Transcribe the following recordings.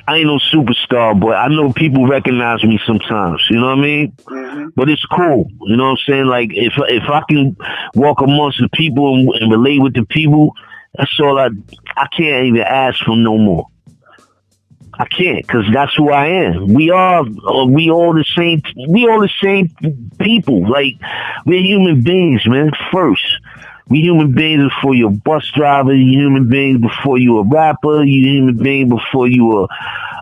I ain't no superstar, but I know people recognize me sometimes. You know what I mean? Mm-hmm. But it's cool. You know what I'm saying? Like if I can walk amongst the people and relate with the people, that's all I can't even ask for no more. I can't, cause that's who I am. We all the same. We all the same people. Like we're human beings, man. First, we human beings before you're a bus driver. You human beings before you a rapper. You human being before you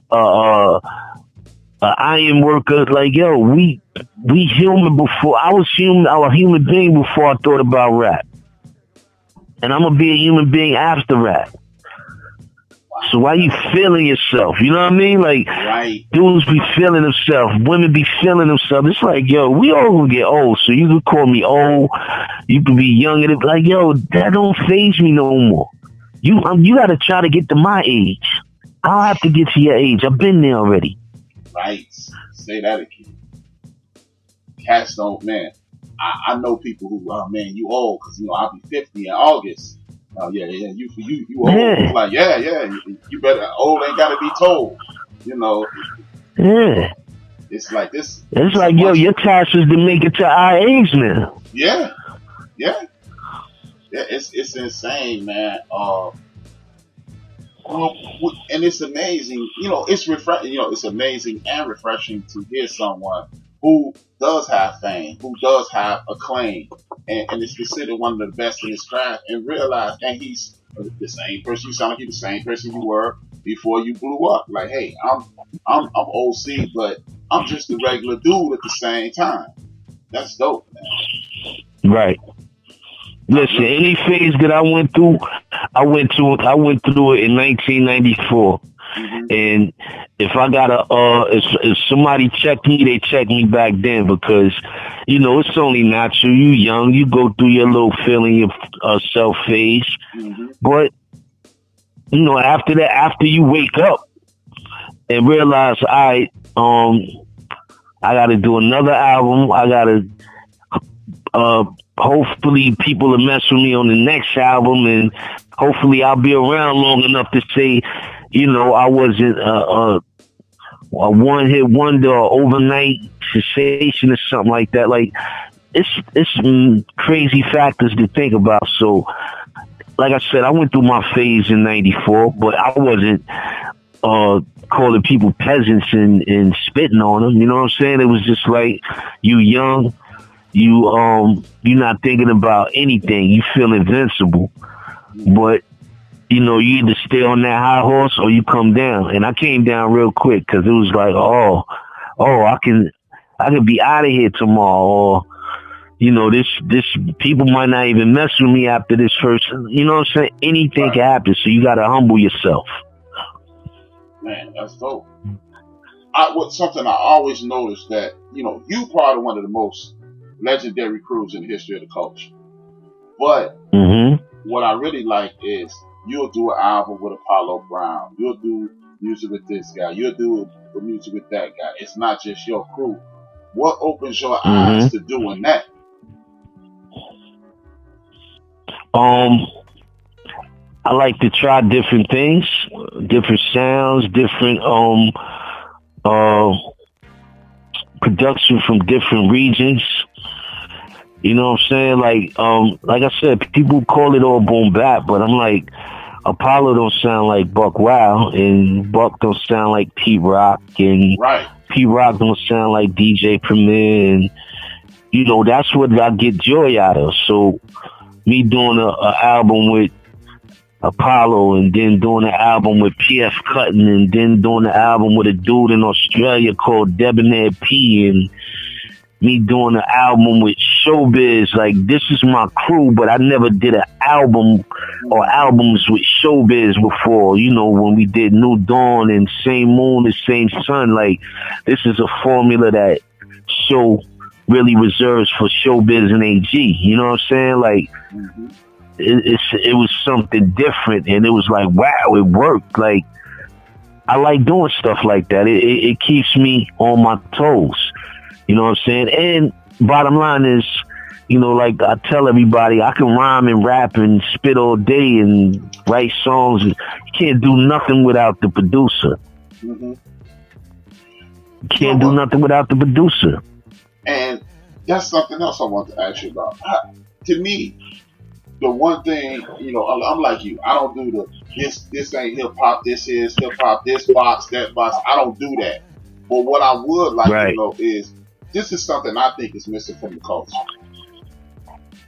a iron worker. Like yo, we human before I was human. I was a human being before I thought about rap, and I'm gonna be a human being after rap. So why you feeling yourself? You know what I mean? Like, right. Dudes be feeling themselves. Women be feeling themselves. It's like, yo, we all gonna get old. So you can call me old. You can be young. And it's like, yo, that don't faze me no more. You gotta try to get to my age. I don't have to get to your age. I've been there already. Right. Say that again. Cats don't, man. I know people who, oh man, you old, because, I'll be 50 in August. Oh yeah, you old. Yeah. It's like, yeah, you better, old ain't gotta be told, Yeah. It's like this. It's like, yo, your task is to make it to our age now. Yeah. It's insane, man. And it's amazing, it's refreshing, it's amazing and refreshing to hear someone who does have fame, who does have acclaim, and is considered one of the best in his craft, and realize, and he's the same person. You sound like you're the same person you were before you blew up. Like, hey, I'm OC, but I'm just a regular dude at the same time. That's dope, man. Right. Listen, any phase that I went through, I went through it in 1994. Mm-hmm. And if I gotta, if somebody checked me, they checked me back then, because, it's only natural. You young, you go through your little feeling of self phase. Mm-hmm. But, after that, after you wake up and realize, I gotta do another album. I gotta, hopefully people will mess with me on the next album, and hopefully I'll be around long enough to say, I wasn't a one-hit wonder or overnight sensation or something like that. Like, it's some crazy factors to think about. So, like I said, I went through my phase in '94, but I wasn't calling people peasants and spitting on them. You know what I'm saying? It was just like, you young, you're not thinking about anything. You feel invincible, but you either stay on that high horse or you come down. And I came down real quick, because it was like, I can be out of here tomorrow, or this people might not even mess with me after this first. You know what I'm saying? Anything can happen, so you got to humble yourself. Man, that's dope. Something I always noticed, that you part of one of the most legendary crews in the history of the culture. But what I really like is, you'll do an album with Apollo Brown. You'll do music with this guy. You'll do music with that guy. It's not just your crew. What opens your eyes to doing that? I like to try different things, different sounds, different production from different regions. You know what I'm saying? Like I said, people call it all boom bap, but I'm like, Apollo don't sound like Buck Wow, and Buck don't sound like Pete Rock, and Pete Rock don't sound like DJ Premier, and that's what I get joy out of. So me doing a album with Apollo, and then doing an album with P.F. Cutton, and then doing an album with a dude in Australia called Debonair P, and me doing an album with Showbiz. Like, this is my crew, but I never did an album or albums with Showbiz before. When we did New Dawn and Same Moon and Same Sun, like, this is a formula that Show really reserves for Showbiz and AG. You know what I'm saying? Like, it was something different, and it was like, wow, it worked. Like, I like doing stuff like that. It keeps me on my toes. You know what I'm saying? And bottom line is, like I tell everybody, I can rhyme and rap and spit all day and write songs. You can't do nothing without the producer. Mm-hmm. You can't do nothing without the producer. And that's something else I want to ask you about. To me, the one thing, I'm like you. I don't do this ain't hip hop, this is hip hop, this box, that box. I don't do that. But what I would like to know is, this is something I think is missing from the culture.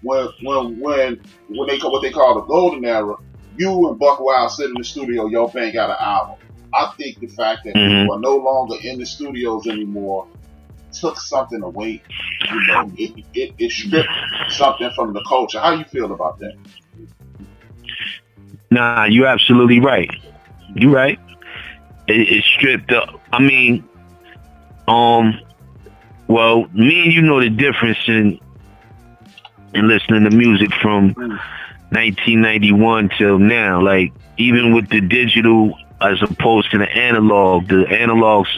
When they what they call the golden era, you and Buck Wild sit in the studio, your band got an album. I think the fact that people are no longer in the studios anymore took something away. It stripped something from the culture. How you feel about that? Nah, you're absolutely right. You're right. It stripped up. I mean, well, me and you know the difference in listening to music from 1991 till now. Like, even with the digital as opposed to the analogs,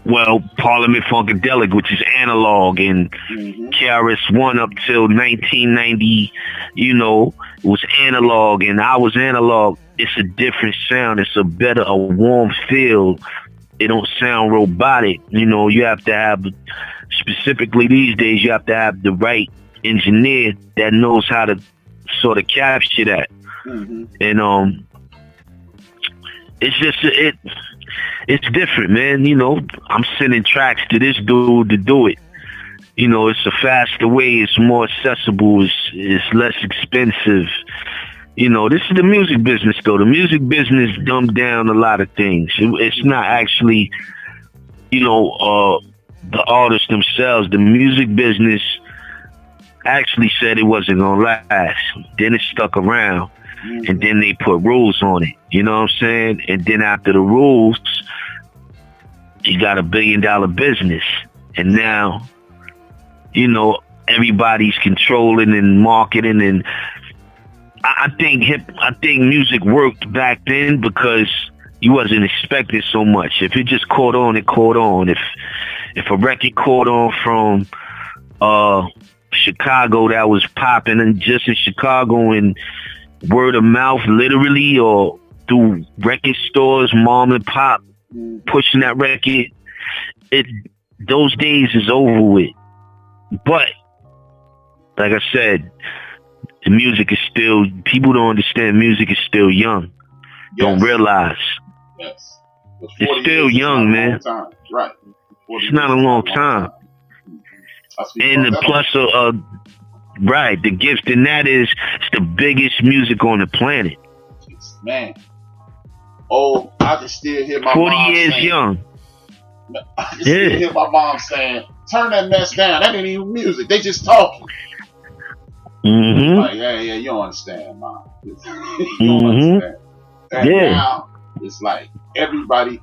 well, Parliament Funkadelic, which is analog, and KRS-One up till 1990, was analog, and I was analog. It's a different sound. It's a warm feel. It don't sound robotic. You have to have, specifically these days, you have to have the right engineer that knows how to sort of capture that. And it's just it's different, man. I'm sending tracks to this dude to do it. It's a faster way. It's more accessible. It's less expensive. This is the music business, though. The music business dumbed down a lot of things. It's not actually, the artists themselves. The music business actually said it wasn't going to last. Then it stuck around. And then they put rules on it. You know what I'm saying? And then after the rules, you got $1 billion business. And now, everybody's controlling and marketing. And I think music worked back then because you wasn't expecting so much. If it just caught on, it caught on. If a record caught on from Chicago that was popping, and just in Chicago, and word of mouth, literally, or through record stores, mom and pop pushing that record, those days is over with. But like I said, the music is still, people don't understand music is still young. Don't realize. Yes. It's still young, man. Right. It's not a long time. And the plus right, the gift in that is it's the biggest music on the planet. Man. Oh, I can still hear my 40 mom years saying, young. I can still hear my mom saying, turn that mess down. That ain't even music. They just talking. Like, yeah, you don't understand, Mom. You don't understand. And now it's like everybody.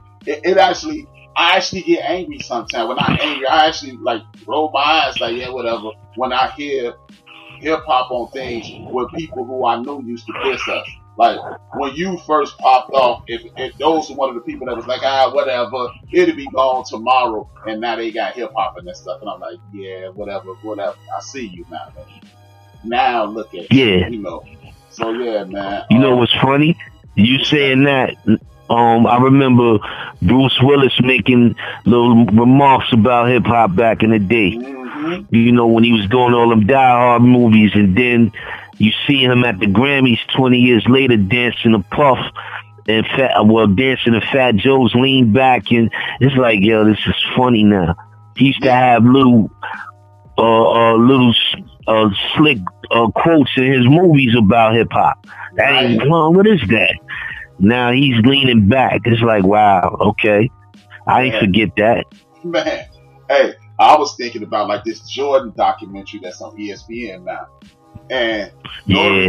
I actually get angry sometimes. When I'm angry, I actually like roll my eyes, like, yeah, whatever. When I hear hip hop on things with people who I knew used to diss us. Like when you first popped off, if those were one of the people that was like, whatever, it'll be gone tomorrow, and now they got hip hop and that stuff, and I'm like, yeah, whatever. I see you now, man. Now look at you, So yeah, man. You know what's funny? You saying that? I remember Bruce Willis making little remarks about hip hop back in the day. When he was doing all them Die Hard movies, and then you see him at the Grammys 20 years later dancing a Puff and dancing to Fat Joe's Lean Back, and it's like, yo, this is funny now. He used to have little slick quotes in his movies about hip hop. That ain't wrong. What is that? Now he's leaning back. It's like, wow, okay. I ain't forget that. Man, hey, I was thinking about like this Jordan documentary that's on ESPN now. And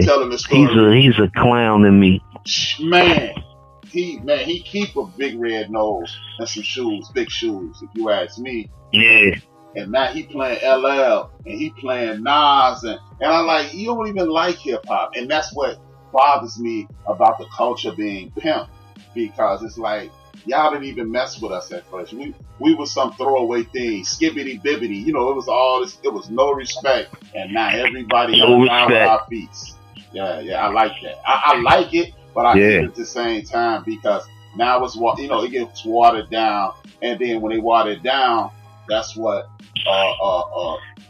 telling the story. He's a clown to me. Man, he keep a big red nose and some shoes, big shoes, if you ask me. Yeah. And now he playing LL and he playing Nas, and I'm like, you don't even like hip hop. And that's what bothers me about the culture being pimp, because it's like, y'all didn't even mess with us at first. We was some throwaway thing, skibbity bibbity, it was all this, it was no respect, and now everybody on our feet. Yeah, I like that. I like it, but I hate it at the same time, because Now it's it gets watered down, and then when they water it down, that's what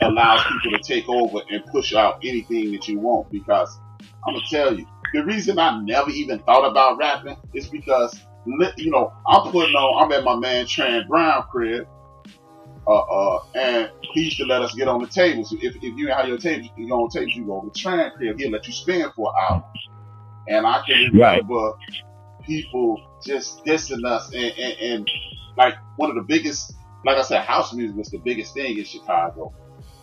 allows people to take over and push out anything that you want. Because I'm gonna tell you, the reason I never even thought about rapping is because I'm at my man Tran Brown crib, and he used to let us get on the tables. So if you have your tables, you go on tables, you go to Tran crib, he'll let you spin for an hour. And I can remember people just dissing us, and like one of the biggest, like I said, house music was the biggest thing in Chicago.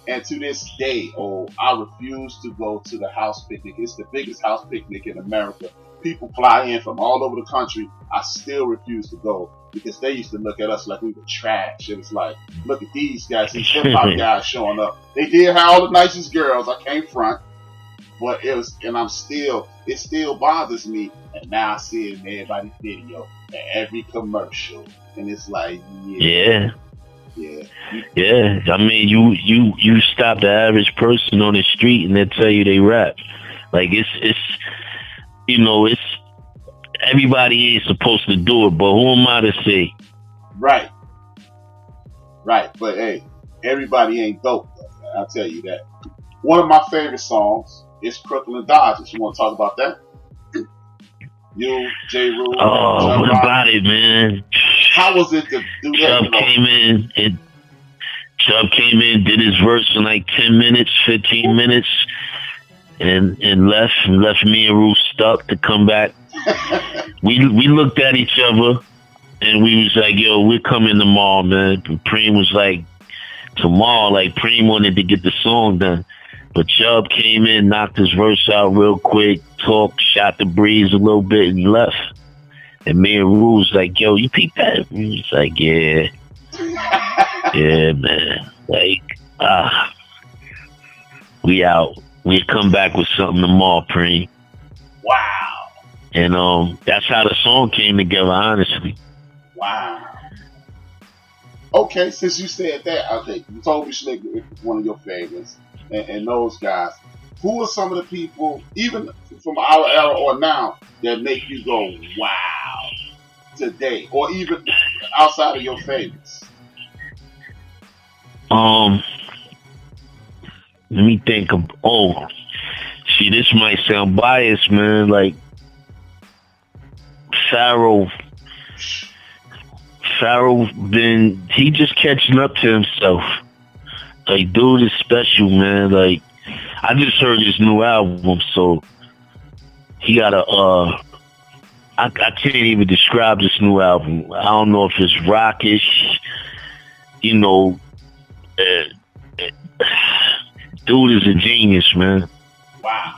And to this day, I refuse to go to the house picnic. It's the biggest house picnic in America. People fly in from all over the country. I still refuse to go because they used to look at us like we were trash. It was like, look at these guys, these hip hop guys showing up. They did have all the nicest girls. I can't front. But it still bothers me. And now I see it in everybody's video and every commercial. And it's like, yeah. I mean, you stop the average person on the street and they tell you they rap. Like it's everybody ain't supposed to do it, but who am I to say? Right. But hey, everybody ain't dope. I'll tell you that. One of my favorite songs is Crooklyn Dodgers. You want to talk about that? You, J. Rule. Oh, what about it, man? How was it to do that? Chubb came in, did his verse in like 10 minutes, 15 minutes, and left me and Rule stuck to come back. We looked at each other and we was like, yo, we're coming tomorrow, man. Preem was like, tomorrow, like Preem wanted to get the song done. But Chubb came in, knocked his verse out real quick, talked, shot the breeze a little bit, and left. And me and Rue was like, yo, you peep that? He's like, yeah. Yeah, man. Like, we out. We come back with something tomorrow, Preem. Wow. And that's how the song came together, honestly. Wow. Okay, since you said that, okay, you told me Slick is one of your favorites. And those guys, who are some of the people, even from our era or now, that make you go, wow, today, or even outside of your favorites? Let me think of, this might sound biased, man, like Pharaoh he just catching up to himself. Like, dude is special, man. Like, I just heard his new album, so he got I can't even describe this new album. I don't know if it's rockish, dude is a genius, man. Wow.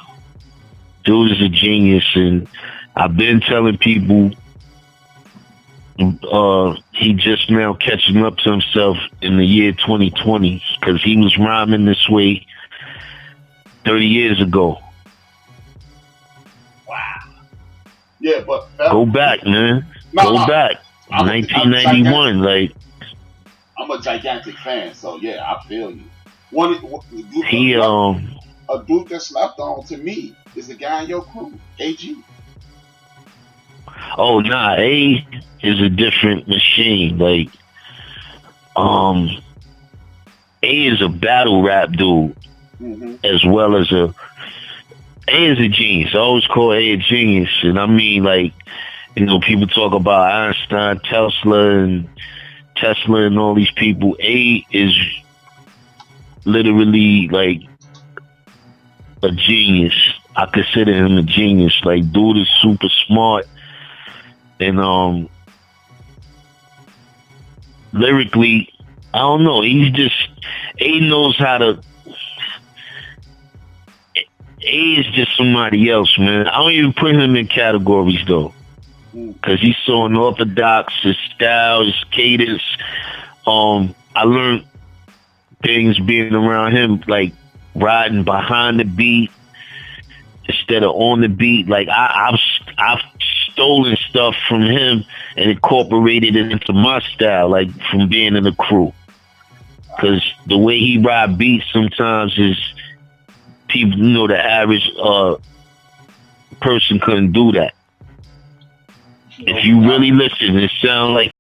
Dude is a genius, and I've been telling people he just now catching up to himself in the year 2020 because he was rhyming this way 30 years ago. Wow. Yeah, but go back, man. Go back. 1991, like. I'm a gigantic fan, so yeah, I feel you. A dude that slept on to me is the guy in your crew, AG. Oh, nah, A is a different machine. Like, A is a battle rap dude, as well as A is a genius. I always call A a genius, and I mean, like, people talk about Einstein, Tesla, and all these people. A is literally like a genius. I consider him a genius. Like, dude is super smart. And lyrically, I don't know. He's just A knows how to. A is just somebody else, man. I don't even put him in categories though, because he's so unorthodox. His style, his cadence. I learned things being around him, like riding behind the beat instead of on the beat. Like I've stolen stuff from him and incorporated it into my style, like from being in the crew. Because the way he ride beats sometimes is people, the average person couldn't do that. If you really listen, it sounds like